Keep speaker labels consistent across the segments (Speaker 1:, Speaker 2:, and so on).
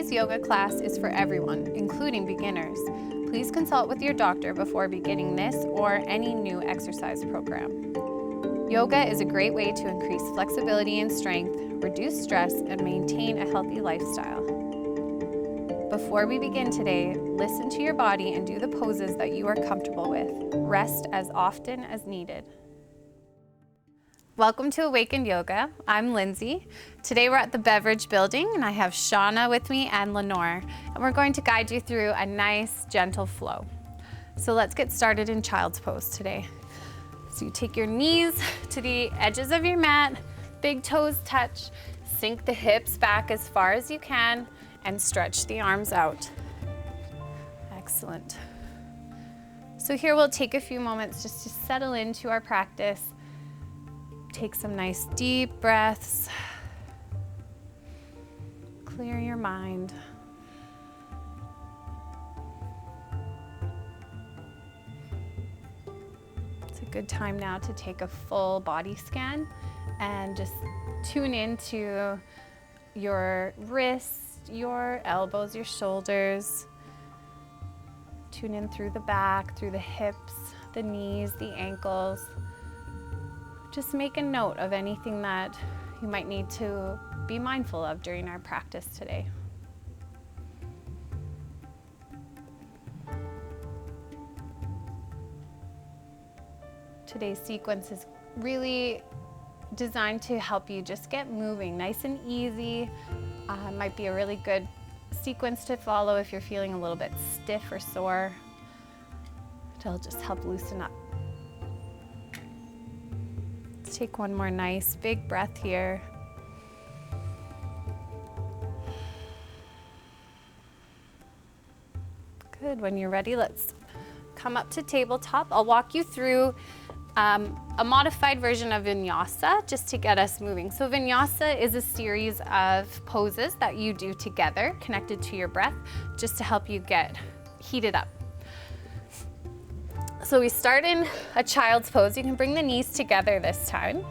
Speaker 1: Today's yoga class is for everyone, including beginners. Please consult with your doctor before beginning this or any new exercise program. Yoga is a great way to increase flexibility and strength, reduce stress, and maintain a healthy lifestyle. Before we begin today, listen to your body and do the poses that you are comfortable with. Rest as often as needed. Welcome to Awakened Yoga. I'm Lindsay. Today we're at the Beveridge Building and I have Shauna with me and Lenore, and we're going to guide you through a nice, gentle flow. So let's get started in child's pose today. So you take your knees to the edges of your mat, big toes touch, sink the hips back as far as you can, and stretch the arms out. Excellent. So here we'll take a few moments just to settle into our practice. Take some nice deep breaths. Clear your mind. It's a good time now to take a full body scan and just tune into your wrists, your elbows, your shoulders. Tune in through the back, through the hips, the knees, the ankles. Just make a note of anything that you might need to be mindful of during our practice today. Today's sequence is really designed to help you just get moving nice and easy. Might be a really good sequence to follow if you're feeling a little bit stiff or sore. It'll just help loosen up. Let's take one more nice big breath here. Good. When you're ready, let's come up to tabletop. I'll walk you through a modified version of Vinyasa just to get us moving. So Vinyasa is a series of poses that you do together, connected to your breath, just to help you get heated up. So we start in a child's pose. You can bring the knees together this time.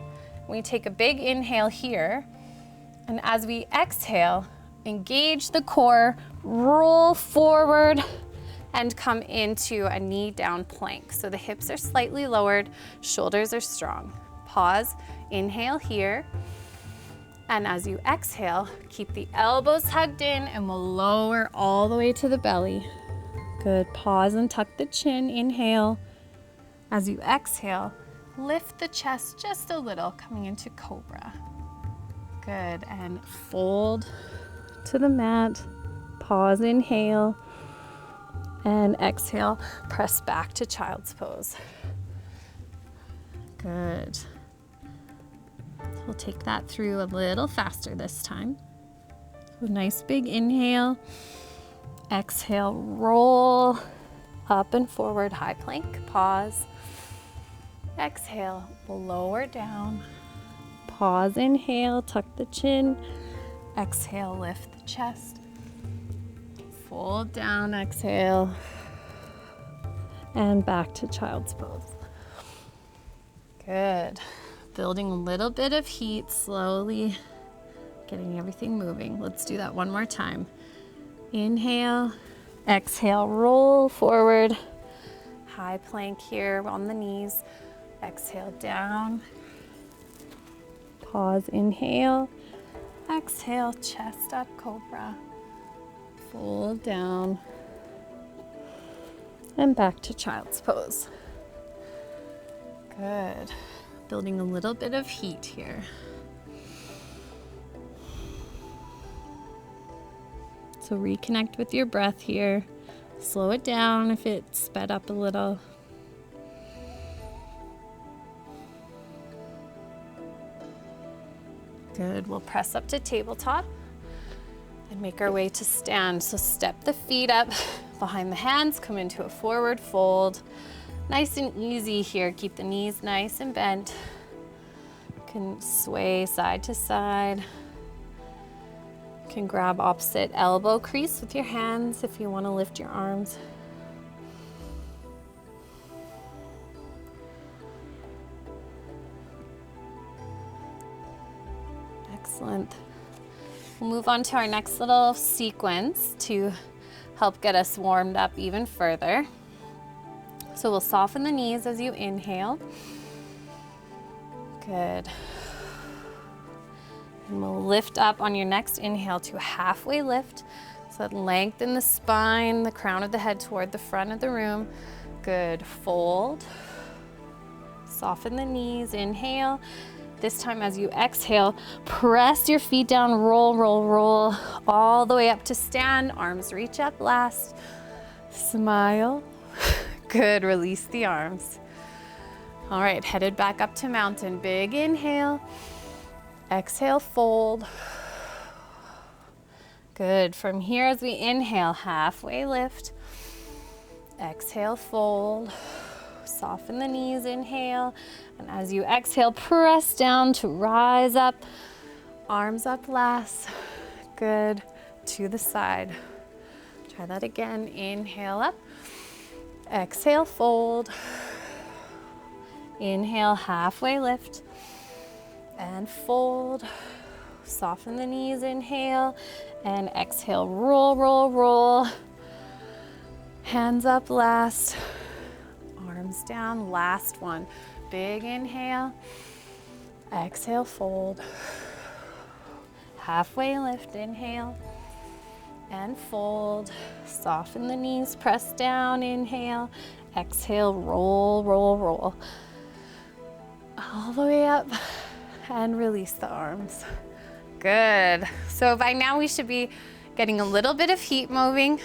Speaker 1: We take a big inhale here, and as we exhale, engage the core, roll forward, and come into a knee down plank. So the hips are slightly lowered, shoulders are strong. Pause, inhale here, and as you exhale, keep the elbows hugged in and we'll lower all the way to the belly. Good, pause and tuck the chin, inhale. As you exhale, lift the chest just a little, coming into Cobra. Good, and fold to the mat. Pause, inhale, and exhale, press back to child's pose. Good. We'll take that through a little faster this time. So nice big inhale. Exhale, roll up and forward, high plank, pause. Exhale, lower down. Pause, inhale, tuck the chin. Exhale, lift the chest. Fold down, exhale. And back to child's pose. Good. Building a little bit of heat, slowly getting everything moving. Let's do that one more time. Inhale, exhale, roll forward. High plank here on the knees. Exhale down. Pause, inhale. Exhale, chest up, Cobra. Fold down. And back to child's pose. Good. Building a little bit of heat here. So reconnect with your breath here. Slow it down if it's sped up a little. Good, we'll press up to tabletop and make our way to stand. So step the feet up behind the hands, come into a forward fold. Nice and easy here, keep the knees nice and bent. You can sway side to side. You can grab opposite elbow crease with your hands if you want to lift your arms. Excellent. We'll move on to our next little sequence to help get us warmed up even further. So we'll soften the knees as you inhale. Good. And we'll lift up on your next inhale to a halfway lift. So lengthen the spine, the crown of the head toward the front of the room. Good. Fold. Soften the knees. Inhale. This time as you exhale, press your feet down, roll, roll, roll, all the way up to stand. Arms reach up last. Smile. Good. Release the arms. All right, headed back up to mountain. Big inhale. Exhale, fold. Good. From here, as we inhale, halfway lift. Exhale, fold. Soften the knees, inhale. And as you exhale, press down to rise up. Arms up last. Good. To the side. Try that again. Inhale up. Exhale, fold. Inhale, halfway lift. And fold. Soften the knees, inhale. And exhale, roll, roll, roll. Hands up last. Arms down, last one. Big inhale. Exhale, fold. Halfway lift, inhale. And fold. Soften the knees, press down, inhale. Exhale, roll, roll, roll. All the way up and release the arms. Good. So by now we should be getting a little bit of heat moving.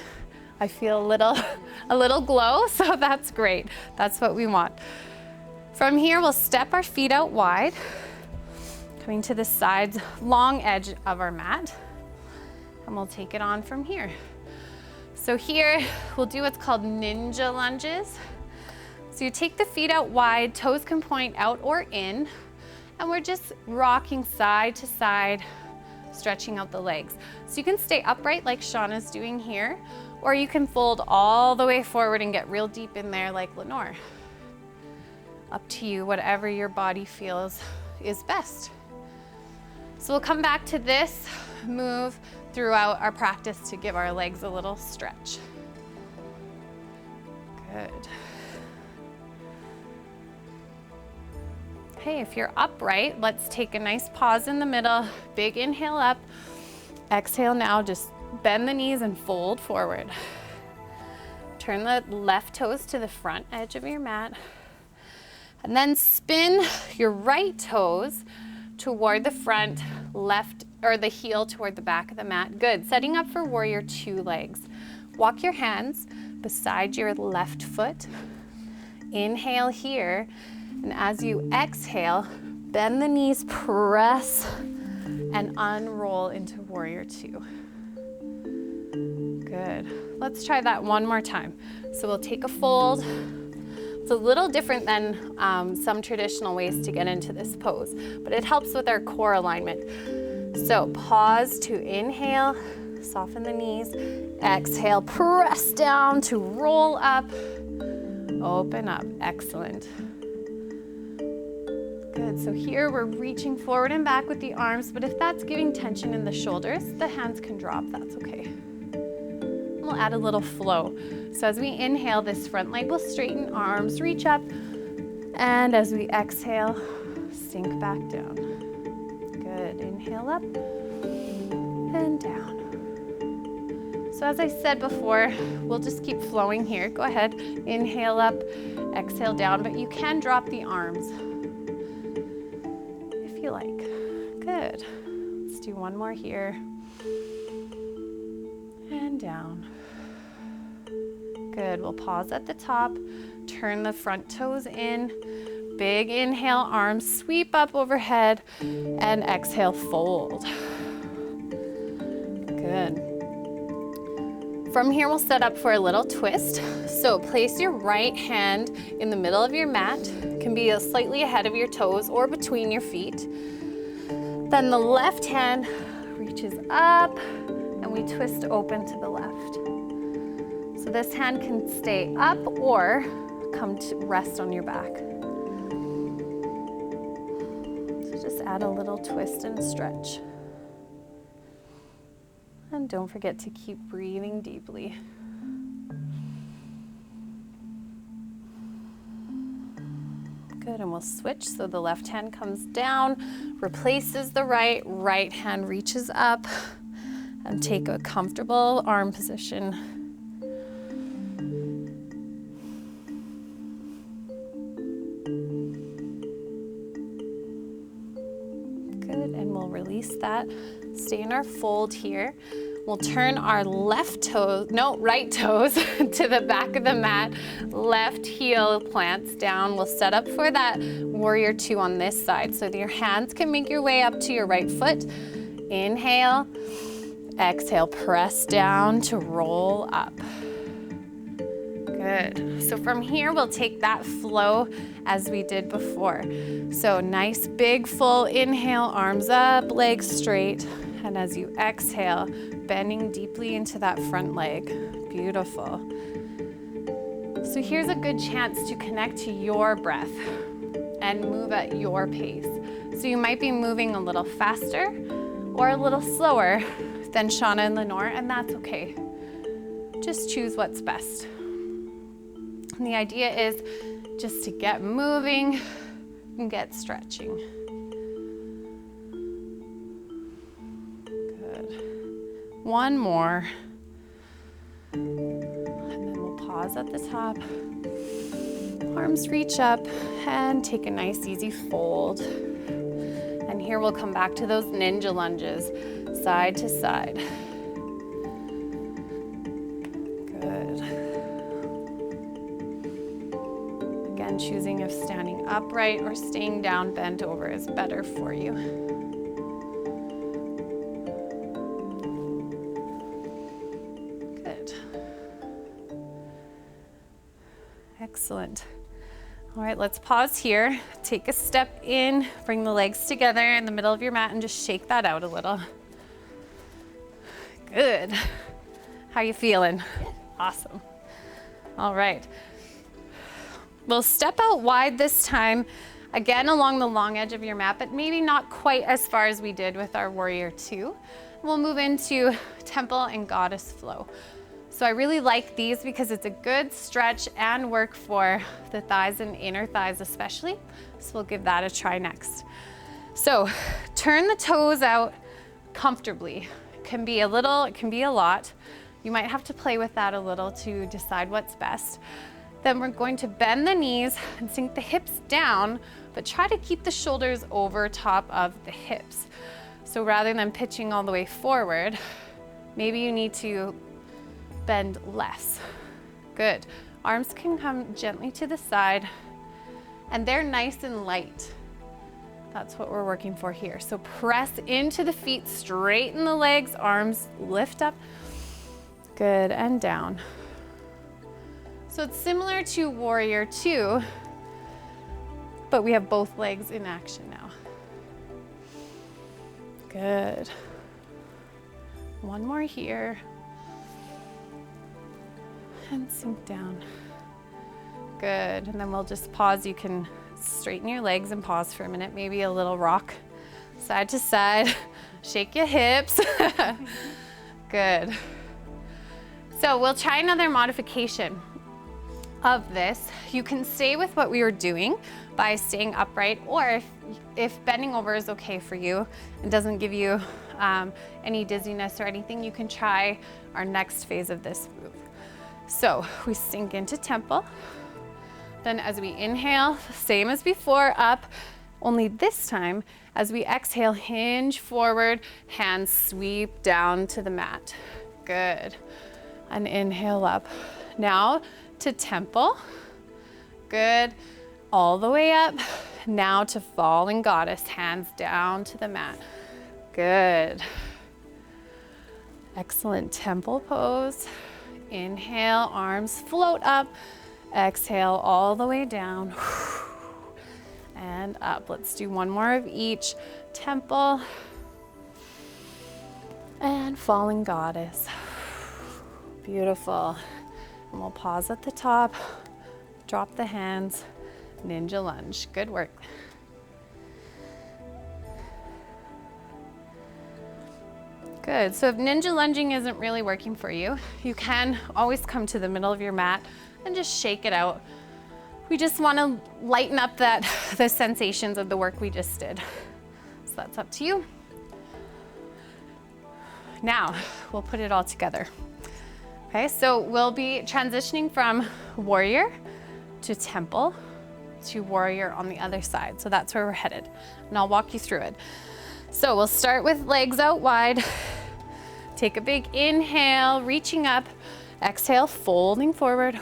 Speaker 1: I feel a little glow, so that's great. That's what we want. From here, we'll step our feet out wide, coming to the sides, long edge of our mat, and we'll take it on from here. So here, we'll do what's called ninja lunges. So you take the feet out wide, toes can point out or in, and we're just rocking side to side, stretching out the legs. So you can stay upright like Shauna's doing here, or you can fold all the way forward and get real deep in there like Lenore. Up to you, whatever your body feels is best. So we'll come back to this move throughout our practice to give our legs a little stretch. Good. Okay, if you're upright, let's take a nice pause in the middle. Big inhale up. Exhale now, just bend the knees and fold forward. Turn the left toes to the front edge of your mat. And then spin your right toes toward the front, left, or the heel toward the back of the mat. Good, setting up for warrior two legs. Walk your hands beside your left foot. Inhale here. And as you exhale, bend the knees, press, and unroll into warrior two. Good. Let's try that one more time. So we'll take a fold. It's a little different than some traditional ways to get into this pose, but it helps with our core alignment. So pause to inhale, soften the knees, exhale, press down to roll up, open up, excellent. Good, so here we're reaching forward and back with the arms, but if that's giving tension in the shoulders, the hands can drop, that's okay. We'll add a little flow. So as we inhale, this front leg will straighten, arms reach up, and as we exhale, sink back down. Good, inhale up and down. So as I said before, we'll just keep flowing here. Go ahead, inhale up, exhale down, but you can drop the arms if you like. Good, let's do one more here. And down. Good, we'll pause at the top, turn the front toes in, big inhale, arms sweep up overhead, and exhale, fold. Good. From here, we'll set up for a little twist. So place your right hand in the middle of your mat, can be slightly ahead of your toes or between your feet. Then the left hand reaches up, and we twist open to the left. So this hand can stay up or come to rest on your back. So just add a little twist and stretch. And don't forget to keep breathing deeply. Good, and we'll switch so the left hand comes down, replaces the right, right hand reaches up, and take a comfortable arm position. Good, and we'll release that. Stay in our fold here. We'll turn our right toes to the back of the mat. Left heel plants down. We'll set up for that warrior two on this side. So your hands can make your way up to your right foot. Inhale, exhale, press down to roll up. Good. So from here, we'll take that flow as we did before. So nice, big, full inhale, arms up, legs straight. And as you exhale, bending deeply into that front leg. Beautiful. So here's a good chance to connect to your breath and move at your pace. So you might be moving a little faster or a little slower than Shauna and Lenore, and that's okay. Just choose what's best. And the idea is just to get moving and get stretching. One more. And then we'll pause at the top. Arms reach up and take a nice easy fold. And here we'll come back to those ninja lunges, side to side. Good. Again, choosing if standing upright or staying down bent over is better for you. Excellent. All right, let's pause here. Take a step in, bring the legs together in the middle of your mat and just shake that out a little. Good. How you feeling? Awesome. All right. We'll step out wide this time, again along the long edge of your mat, but maybe not quite as far as we did with our warrior two. We'll move into temple and goddess flow. So I really like these because it's a good stretch and work for the thighs and inner thighs especially. So we'll give that a try next. So turn the toes out comfortably. It can be a little, it can be a lot. You might have to play with that a little to decide what's best. Then we're going to bend the knees and sink the hips down, but try to keep the shoulders over top of the hips. So rather than pitching all the way forward, maybe you need to bend less. Good. Arms can come gently to the side and they're nice and light. That's what we're working for here. So press into the feet, straighten the legs, arms lift up. Good, and down. So it's similar to warrior two, but we have both legs in action now. Good. One more here. And sink down. Good, and then we'll just pause. You can straighten your legs and pause for a minute, maybe a little rock side to side. Shake your hips. Good. So we'll try another modification of this. You can stay with what we were doing by staying upright, or if bending over is okay for you and doesn't give you any dizziness or anything, you can try our next phase of this move. So we sink into temple. Then as we inhale, same as before, up, only this time, as we exhale, hinge forward, hands sweep down to the mat. Good. And inhale up. Now to temple. Good. All the way up. Now to falling goddess, hands down to the mat. Good. Excellent temple pose. Inhale, arms float up. Exhale all the way down and up. Let's do one more of each. Temple and falling goddess. Beautiful. And we'll pause at the top, drop the hands, ninja lunge. Good work. Good, so if ninja lunging isn't really working for you, you can always come to the middle of your mat and just shake it out. We just wanna lighten up the sensations of the work we just did. So that's up to you. Now, we'll put it all together. Okay, so we'll be transitioning from warrior to temple to warrior on the other side. So that's where we're headed, and I'll walk you through it. So we'll start with legs out wide. Take a big inhale, reaching up. Exhale, folding forward.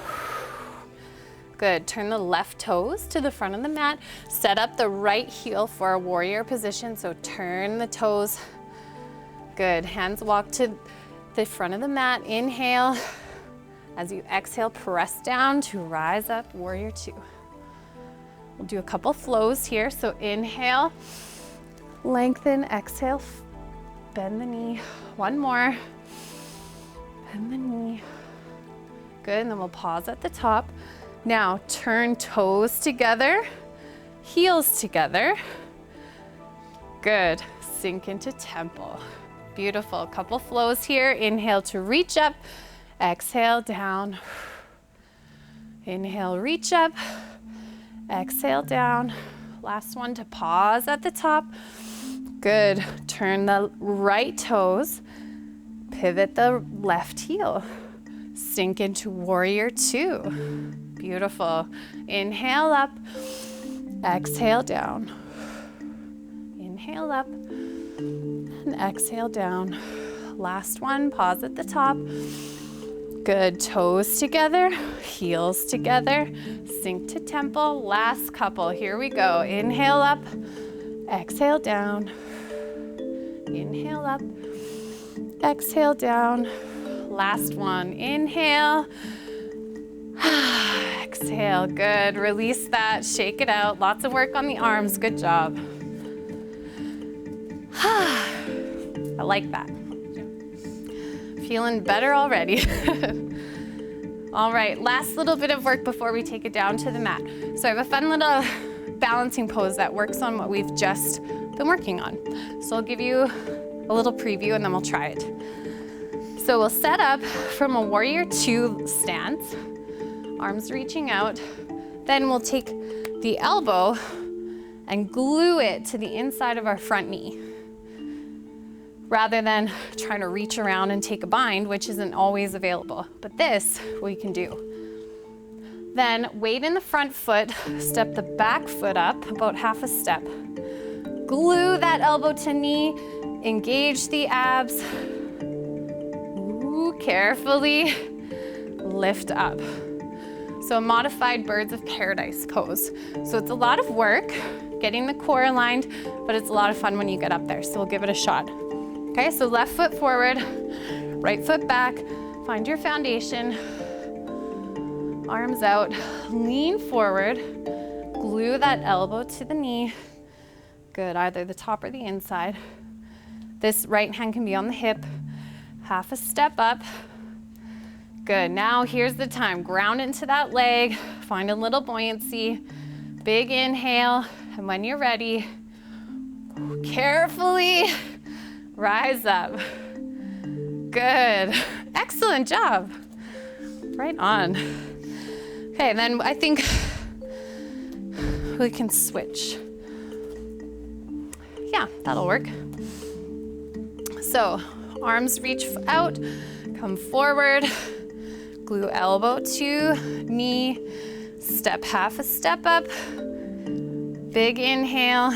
Speaker 1: Good, turn the left toes to the front of the mat. Set up the right heel for a warrior position, so turn the toes. Good, hands walk to the front of the mat. Inhale. As you exhale, press down to rise up, warrior two. We'll do a couple flows here, so inhale, lengthen, exhale, bend the knee. One more, bend the knee. Good, and then we'll pause at the top. Now turn toes together, heels together. Good, sink into temple. Beautiful, couple flows here. Inhale to reach up, exhale down. Inhale, reach up, exhale down. Last one to pause at the top. Good, turn the right toes, pivot the left heel. Sink into warrior two. Beautiful. Inhale up, exhale down. Inhale up and exhale down. Last one, pause at the top. Good, toes together, heels together, sink to temple. Last couple, here we go. Inhale up, exhale down. Inhale up, exhale down. Last one, inhale, exhale, good. Release that, shake it out. Lots of work on the arms, good job. I like that. Feeling better already. All right, last little bit of work before we take it down to the mat. So I have a fun little balancing pose that works on what we've just been working on. So I'll give you a little preview and then we'll try it. So we'll set up from a warrior two stance, arms reaching out. Then we'll take the elbow and glue it to the inside of our front knee, rather than trying to reach around and take a bind, which isn't always available. But this we can do. Then weight in the front foot, step the back foot up about half a step. Glue that elbow to knee, engage the abs. Ooh, carefully lift up. So a modified birds of paradise pose. So it's a lot of work getting the core aligned, but it's a lot of fun when you get up there. So we'll give it a shot. Okay, so left foot forward, right foot back, find your foundation, arms out, lean forward, glue that elbow to the knee. Good, either the top or the inside. This right hand can be on the hip, half a step up. Good, now here's the time, ground into that leg, find a little buoyancy, big inhale, and when you're ready, carefully rise up. Good. Excellent job. Right on. Okay, then I think we can switch. Yeah, that'll work. So, arms reach out, come forward, glue elbow to knee, step half a step up, big inhale,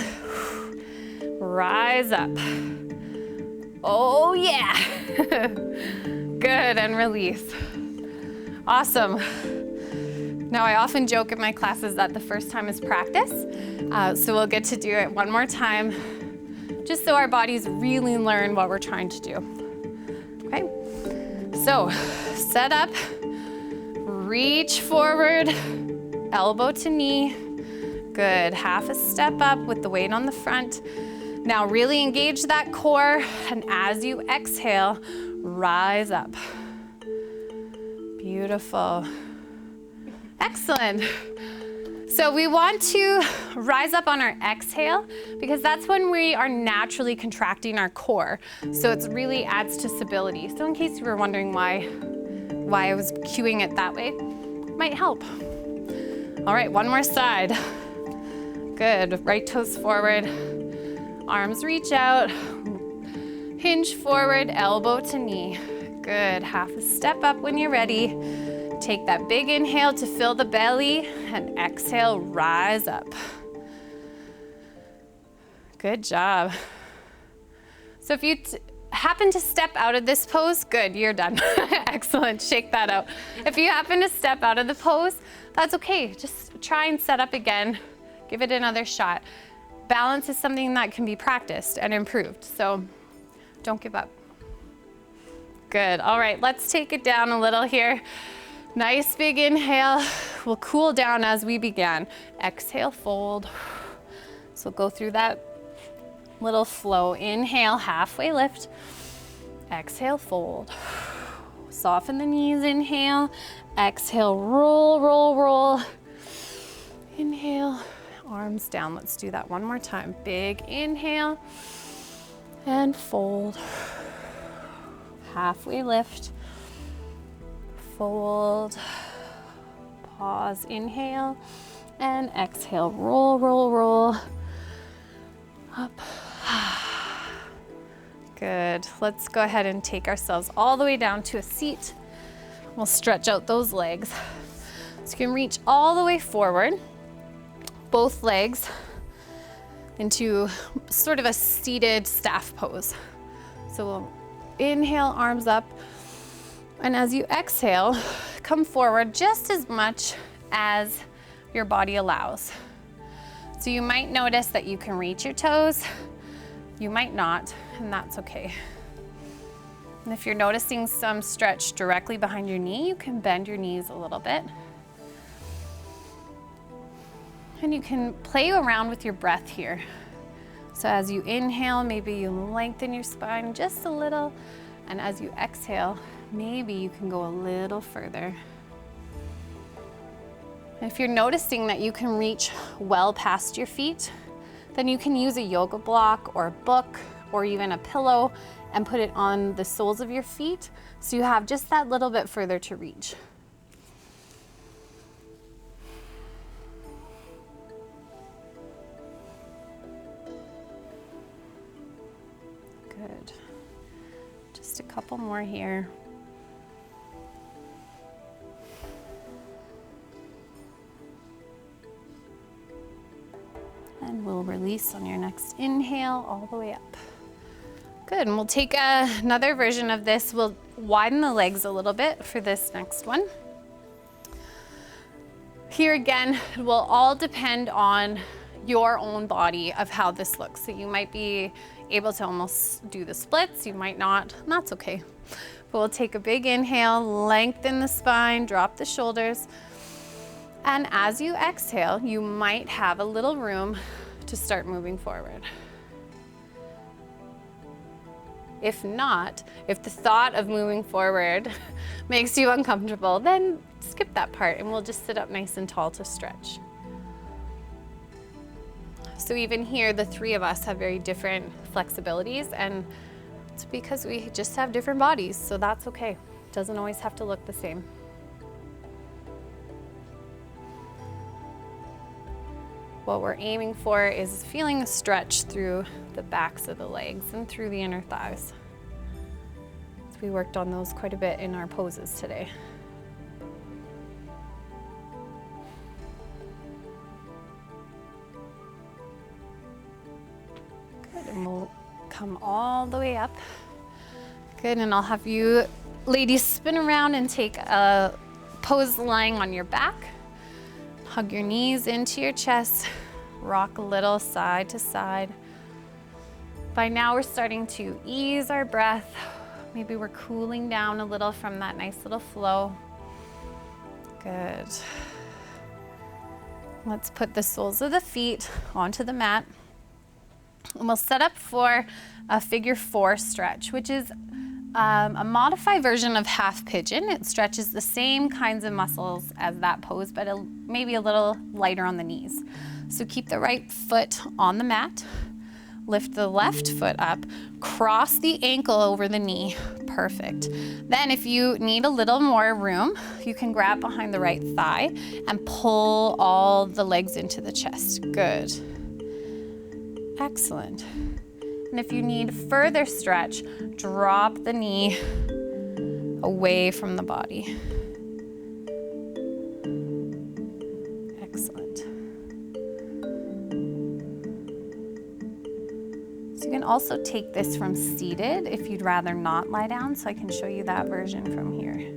Speaker 1: rise up. Oh yeah. Good, and release. Awesome. Now I often joke in my classes that the first time is practice, so we'll get to do it one more time, just so our bodies really learn what we're trying to do. Okay, so set up, reach forward, elbow to knee. Good, half a step up with the weight on the front. Now really engage that core, and as you exhale, rise up. Beautiful. Excellent. So we want to rise up on our exhale because that's when we are naturally contracting our core. So it really adds to stability. So in case you were wondering why I was cueing it that way, might help. All right, one more side. Good, right toes forward, arms reach out, hinge forward, elbow to knee. Good, half a step up when you're ready. Take that big inhale to fill the belly and exhale, rise up. Good job. So if you happen to step out of this pose, good, you're done. Excellent, shake that out. If you happen to step out of the pose, that's okay. Just try and set up again. Give it another shot. Balance is something that can be practiced and improved, so don't give up. Good, all right, let's take it down a little here. Nice big inhale. We'll cool down as we began. Exhale, fold. So go through that little flow. Inhale, halfway lift. Exhale, fold. Soften the knees, inhale. Exhale, roll, roll, roll. Inhale, arms down. Let's do that one more time. Big inhale and fold. Halfway lift. Fold, pause, inhale, and exhale, roll, roll, roll, up. Good, let's go ahead and take ourselves all the way down to a seat. We'll stretch out those legs. So you can reach all the way forward, both legs into sort of a seated staff pose. So we'll inhale, arms up. And as you exhale, come forward just as much as your body allows. So you might notice that you can reach your toes, you might not, and that's okay. And if you're noticing some stretch directly behind your knee, you can bend your knees a little bit. And you can play around with your breath here. So as you inhale, maybe you lengthen your spine just a little, and as you exhale, maybe you can go a little further. If you're noticing that you can reach well past your feet, then you can use a yoga block or a book or even a pillow and put it on the soles of your feet so you have just that little bit further to reach. Good. Just a couple more here. And we'll release on your next inhale all the way up. Good, and we'll take another version of this. We'll widen the legs a little bit for this next one. Here again, it will all depend on your own body of how this looks. So you might be able to almost do the splits, you might not, and that's okay. But we'll take a big inhale, lengthen the spine, drop the shoulders. And as you exhale, you might have a little room to start moving forward. If not, if the thought of moving forward makes you uncomfortable, then skip that part and we'll just sit up nice and tall to stretch. So even here, the three of us have very different flexibilities, and it's because we just have different bodies, so that's okay. It doesn't always have to look the same. What we're aiming for is feeling a stretch through the backs of the legs and through the inner thighs. So we worked on those quite a bit in our poses today. Good, and we'll come all the way up. Good, and I'll have you ladies spin around and take a pose lying on your back. Hug your knees into your chest, rock a little side to side. By now we're starting to ease our breath. Maybe we're cooling down a little from that nice little flow. Good. Let's put the soles of the feet onto the mat. And we'll set up for a figure 4 stretch, which is a modified version of half pigeon. It stretches the same kinds of muscles as that pose, but maybe a little lighter on the knees. So keep the right foot on the mat, lift the left foot up, cross the ankle over the knee. Perfect. Then if you need a little more room, you can grab behind the right thigh and pull all the legs into the chest. Good. Excellent. And if you need further stretch, drop the knee away from the body. Excellent. So you can also take this from seated if you'd rather not lie down, so I can show you that version from here.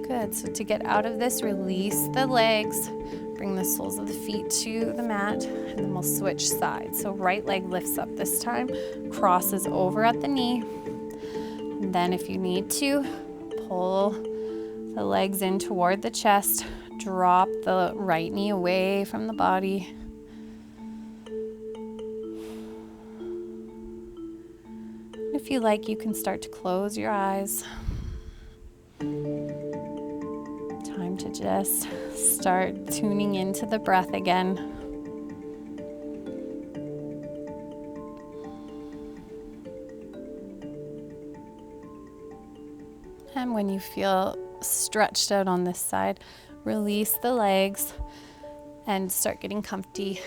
Speaker 1: Good, so to get out of this, release the legs, bring the soles of the feet to the mat, and then we'll switch sides. So right leg lifts up this time, crosses over at the knee, and then if you need to, pull the legs in toward the chest, drop the right knee away from the body. If you like, you can start to close your eyes. Time to just start tuning into the breath again. And when you feel stretched out on this side, release the legs and start getting comfy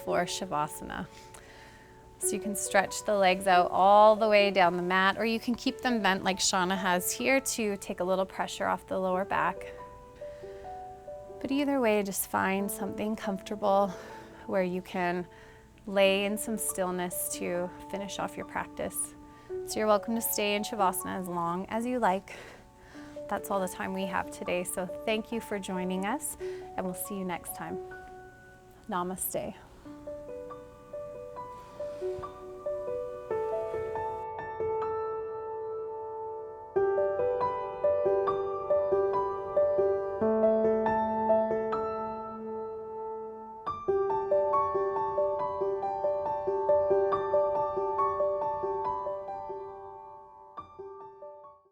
Speaker 1: for Shavasana. So you can stretch the legs out all the way down the mat, or you can keep them bent like Shauna has here to take a little pressure off the lower back. But either way, just find something comfortable where you can lay in some stillness to finish off your practice. So you're welcome to stay in Shavasana as long as you like. That's all the time we have today. So thank you for joining us, and we'll see you next time. Namaste.